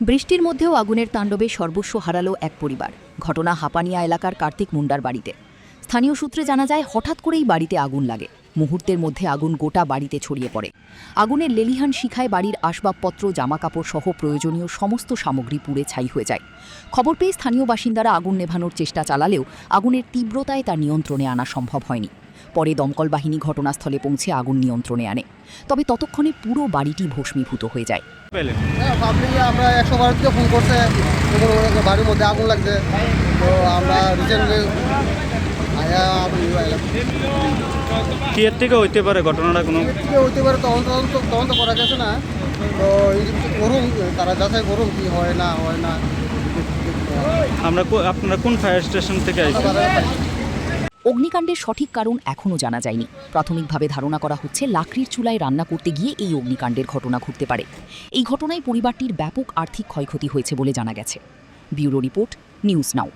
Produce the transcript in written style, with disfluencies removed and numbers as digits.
বৃষ্টির মধ্যেও আগুনের তাণ্ডবে সর্বস্ব হারালো এক পরিবার। ঘটনা হাপানিয়া এলাকার কার্তিক মুন্ডার বাড়িতে। স্থানীয় সূত্রে জানা যায়, হঠাৎ করেই বাড়িতে আগুন লাগে। মুহূর্তের মধ্যে আগুন গোটা বাড়িতে ছড়িয়ে পড়ে। আগুনের লেলিহান শিখায় বাড়ির আসবাবপত্র, জামাকাপড় সহ প্রয়োজনীয় সমস্ত সামগ্রী পুড়ে ছাই হয়ে যায়। খবর পেয়ে স্থানীয় বাসিন্দারা আগুন নেভানোর চেষ্টা চালালেও আগুনের তীব্রতায় তা নিয়ন্ত্রণে আনা সম্ভব হয়নি। পরে দমকল বাহিনী ঘটনাস্থলে পৌঁছে আগুন নিয়ন্ত্রণে আনে। তবে ততক্ষণে পুরো বাড়িটি ভস্মীভূত হয়ে যায়। আমরা 112 ফোন করছে, বাড়ির মধ্যে আগুন লাগছে। তো আমরা রিসেন্টলি কি এর থেকে হইতে পারে ঘটনাটা? কোনো হইতে পারে, তদন্ত করা গেছে না। তো করুন, তারা যাচাই করুন কি হয় না হয় না। আপনারা কোন ফায়ার স্টেশন থেকে আসছেন? অগ্নিকাণ্ডের সঠিক কারণ এখনও জানা যায়নি। প্রাথমিকভাবে ধারণা করা হচ্ছে, লাকড়ির চুলায় রান্না করতে গিয়ে এই অগ্নিকাণ্ডের ঘটনা ঘটতে পারে। এই ঘটনায় পরিবারটির ব্যাপক আর্থিক ক্ষয়ক্ষতি হয়েছে বলে জানা গেছে। Bureau report, news now.